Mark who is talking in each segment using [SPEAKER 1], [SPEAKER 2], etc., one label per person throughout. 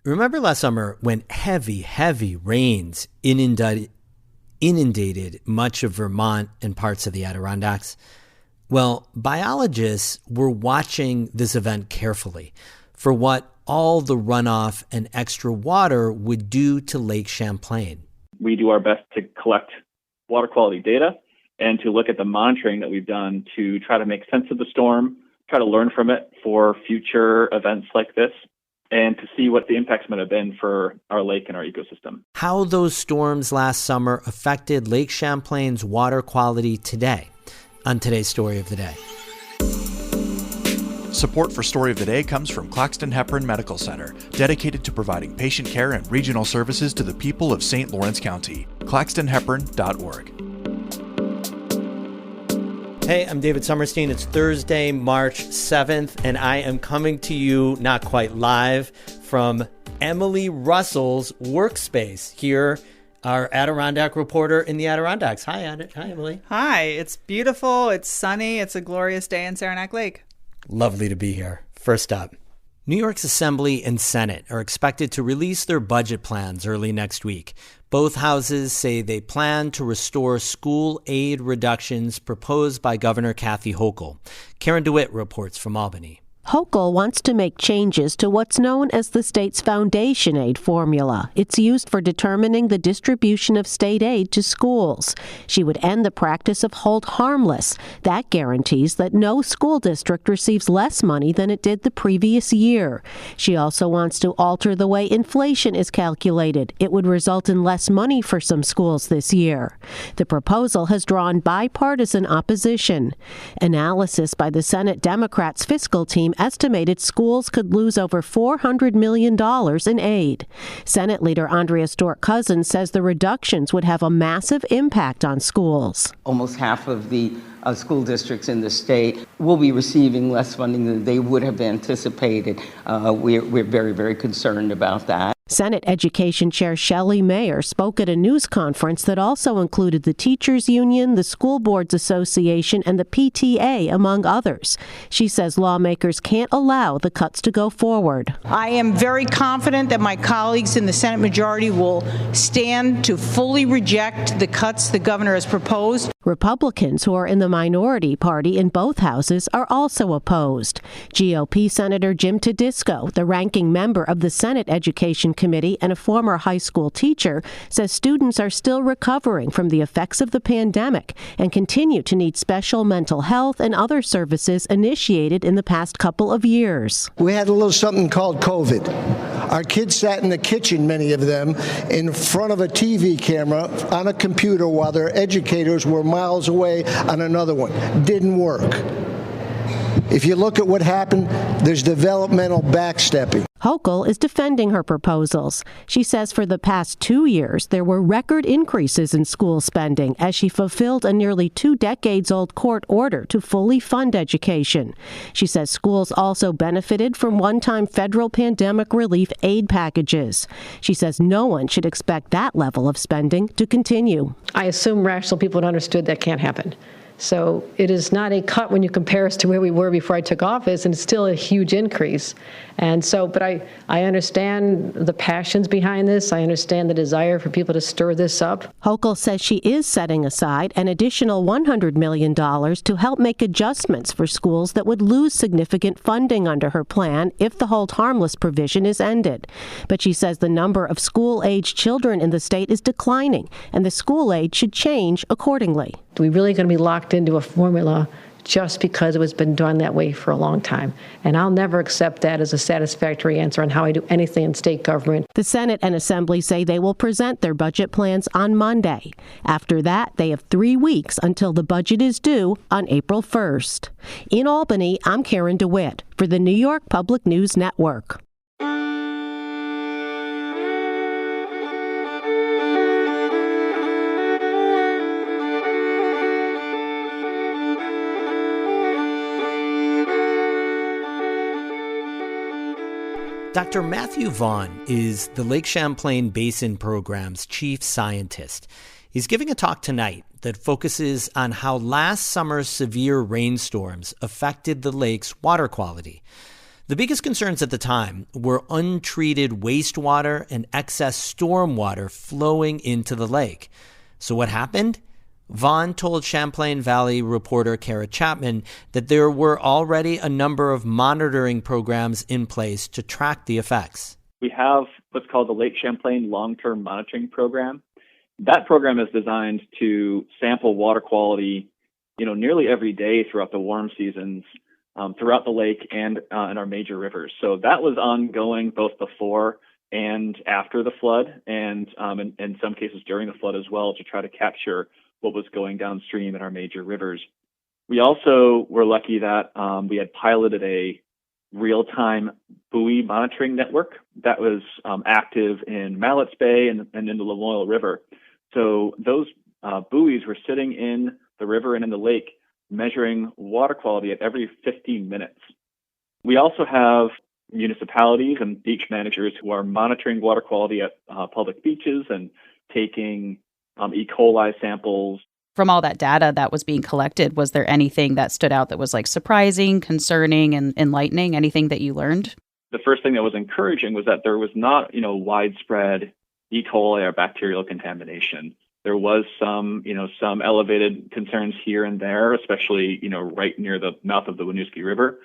[SPEAKER 1] Remember last summer when heavy rains inundated much of Vermont and parts of the Adirondacks? Well, biologists were watching this event carefully for what all the runoff and extra water would do to Lake Champlain.
[SPEAKER 2] We do our best to collect water quality data and to look at the monitoring that we've done to try to make sense of the storm, try to learn from it for future events like this, and to see what the impacts might have been for our lake and our ecosystem.
[SPEAKER 1] How those storms last summer affected Lake Champlain's water quality today on today's Story of the Day.
[SPEAKER 3] Support for Story of the Day comes from Claxton-Hepburn Medical Center, dedicated to providing patient care and regional services to the people of St. Lawrence County. claxtonhepburn.org.
[SPEAKER 1] Hey, I'm David Sommerstein. It's Thursday, March 7th, and I am coming to you not quite live from Emily Russell's workspace here, our Adirondack reporter in the Adirondacks. Hi, Emily.
[SPEAKER 4] Hi, it's beautiful. It's sunny. It's a glorious day in Saranac Lake.
[SPEAKER 1] Lovely to be here. First up, New York's Assembly and Senate are expected to release their budget plans early next week. Both houses say they plan to restore school aid reductions proposed by Governor Kathy Hochul. Karen DeWitt reports from Albany.
[SPEAKER 5] Hochul wants to make changes to what's known as the state's foundation aid formula. It's used for determining the distribution of state aid to schools. She would end the practice of hold harmless. That guarantees that no school district receives less money than it did the previous year. She also wants to alter the way inflation is calculated. It would result in less money for some schools this year. The proposal has drawn bipartisan opposition. Analysis by the Senate Democrats' fiscal team estimated schools could lose over $400 million in aid. Senate Leader Andrea Stewart-Cousins says the reductions would have a massive impact on schools.
[SPEAKER 6] Almost half of the school districts in the state will be receiving less funding than they would have anticipated. We're very, very concerned about that.
[SPEAKER 5] Senate Education Chair Shelley Mayer spoke at a news conference that also included the Teachers Union, the School Boards Association, and the PTA, among others. She says lawmakers can't allow the cuts to go forward.
[SPEAKER 7] I am very confident that my colleagues in the Senate majority will stand to fully reject the cuts the governor has proposed.
[SPEAKER 5] Republicans who are in the minority party in both houses are also opposed. GOP Senator Jim Tedisco, the ranking member of the Senate Education Committee and a former high school teacher, says students are still recovering from the effects of the pandemic and continue to need special mental health and other services initiated in the past couple of years.
[SPEAKER 8] We had a little something called COVID. Our kids sat in the kitchen, many of them, in front of a TV camera on a computer while their educators were miles away on another one. Didn't work. If you look at what happened, there's developmental backstepping.
[SPEAKER 5] Hochul is defending her proposals. She says for the past 2 years, there were record increases in school spending as she fulfilled a nearly 2 decades-old court order to fully fund education. She says schools also benefited from one-time federal pandemic relief aid packages. She says no one should expect that level of spending to continue.
[SPEAKER 9] I assume rational people had understood that can't happen. So it is not a cut when you compare us to where we were before I took office, and it's still a huge increase. And so, but I understand the passions behind this. I understand the desire for people to stir this up.
[SPEAKER 5] Hochul says she is setting aside an additional $100 million to help make adjustments for schools that would lose significant funding under her plan if the hold harmless provision is ended. But she says the number of school-aged children in the state is declining, and the school aid should change accordingly.
[SPEAKER 9] Are we really going to be locked into a formula just because it has been done that way for a long time? And I'll never accept that as a satisfactory answer on how I do anything in state government.
[SPEAKER 5] The Senate and Assembly say they will present their budget plans on Monday. After that, they have 3 weeks until the budget is due on April 1st. In Albany, I'm Karen DeWitt for the New York Public News Network.
[SPEAKER 1] Dr. Matthew Vaughn is the Lake Champlain Basin Program's chief scientist. He's giving a talk tonight that focuses on how last summer's severe rainstorms affected the lake's water quality. The biggest concerns at the time were untreated wastewater and excess stormwater flowing into the lake. So what happened? Vaughn told Champlain Valley reporter Kara Chapman that there were already a number of monitoring programs in place to track the effects.
[SPEAKER 2] We have what's called the Lake Champlain Long-Term Monitoring Program. That program is designed to sample water quality, nearly every day throughout the warm seasons, throughout the lake and in our major rivers. So that was ongoing both before and after the flood, and in some cases during the flood as well, to try to capture what was going downstream in our major rivers. We also were lucky that we had piloted a real-time buoy monitoring network that was active in Mallett's Bay and in the Lamoille River. So those buoys were sitting in the river and in the lake measuring water quality at every 15 minutes. We also have municipalities and beach managers who are monitoring water quality at public beaches and taking E. coli samples.
[SPEAKER 10] From all that data that was being collected, was there anything that stood out that was surprising, concerning, and enlightening? Anything that you learned?
[SPEAKER 2] The first thing that was encouraging was that there was not, widespread E. coli or bacterial contamination. There was some elevated concerns here and there, especially, right near the mouth of the Winooski River.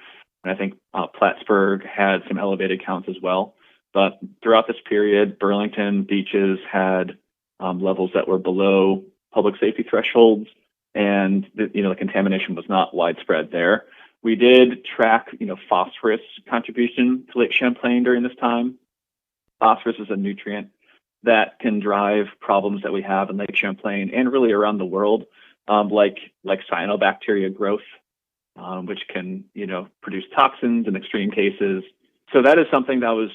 [SPEAKER 2] And I think Plattsburgh had some elevated counts as well. But throughout this period, Burlington beaches had levels that were below public safety thresholds, and the contamination was not widespread there. We did track, phosphorus contribution to Lake Champlain during this time. Phosphorus is a nutrient that can drive problems that we have in Lake Champlain and really around the world, like cyanobacteria growth, which can, produce toxins in extreme cases. So that is something that was,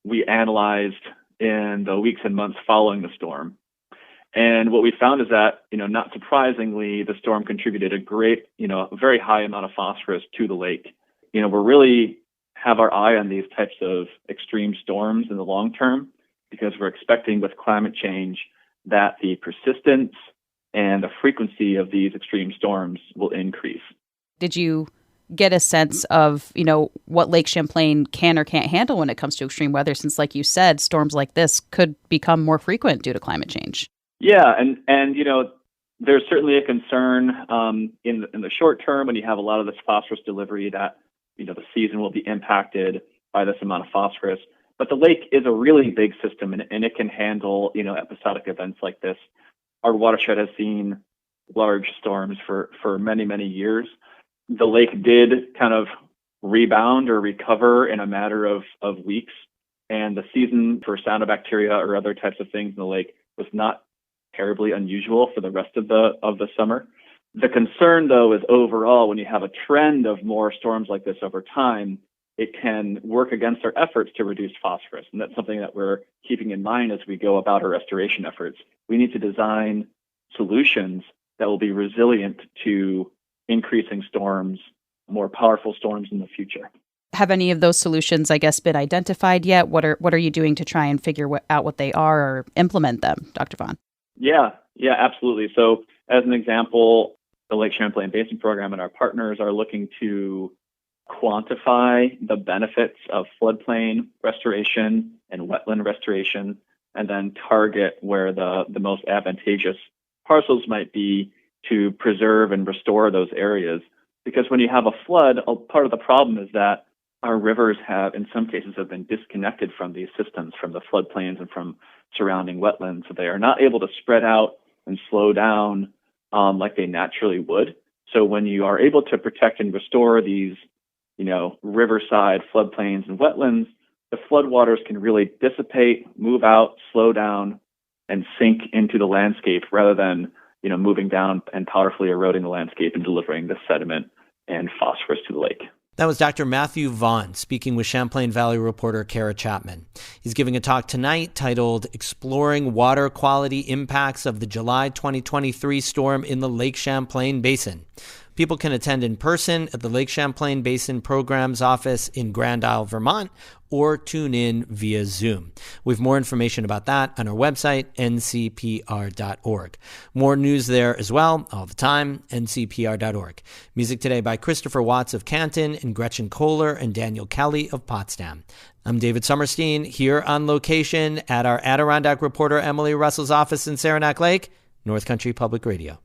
[SPEAKER 2] we analyzed in the weeks and months following the storm. And what we found is that, not surprisingly, the storm contributed a great, a very high amount of phosphorus to the lake. We really have our eye on these types of extreme storms in the long term, because we're expecting with climate change that the persistence and the frequency of these extreme storms will increase.
[SPEAKER 10] Did you get a sense of, what Lake Champlain can or can't handle when it comes to extreme weather, since, like you said, storms like this could become more frequent due to climate change?
[SPEAKER 2] Yeah, and there's certainly a concern in the short term when you have a lot of this phosphorus delivery that, the season will be impacted by this amount of phosphorus. But the lake is a really big system, and it can handle, episodic events like this. Our watershed has seen large storms for many, many years. The lake did kind of rebound or recover in a matter of weeks, and the season for cyanobacteria or other types of things in the lake was not terribly unusual for the rest of the summer. The concern, though, is overall, when you have a trend of more storms like this over time, it can work against our efforts to reduce phosphorus. And that's something that we're keeping in mind as we go about our restoration efforts. We need to design solutions that will be resilient to increasing storms, more powerful storms in the future.
[SPEAKER 10] Have any of those solutions, been identified yet? What are you doing to try and figure out what they are or implement them, Dr. Vaughn?
[SPEAKER 2] Yeah, absolutely. So as an example, the Lake Champlain Basin Program and our partners are looking to quantify the benefits of floodplain restoration and wetland restoration, and then target where the most advantageous parcels might be to preserve and restore those areas. Because when you have a flood, part of the problem is that our rivers in some cases, have been disconnected from these systems, from the floodplains and from surrounding wetlands. So they are not able to spread out and slow down like they naturally would. So when you are able to protect and restore these, riverside floodplains and wetlands, the floodwaters can really dissipate, move out, slow down, and sink into the landscape rather than, moving down and powerfully eroding the landscape and delivering the sediment and phosphorus to the lake.
[SPEAKER 1] That was Dr. Matthew Vaughn speaking with Champlain Valley reporter Kara Chapman. He's giving a talk tonight titled Exploring Water Quality Impacts of the July 2023 Storm in the Lake Champlain Basin. People can attend in person at the Lake Champlain Basin Programs Office in Grand Isle, Vermont, or tune in via Zoom. We have more information about that on our website, ncpr.org. More news there as well, all the time, ncpr.org. Music today by Christopher Watts of Canton and Gretchen Kohler and Daniel Kelly of Potsdam. I'm David Sommerstein, here on location at our Adirondack reporter Emily Russell's office in Saranac Lake, North Country Public Radio.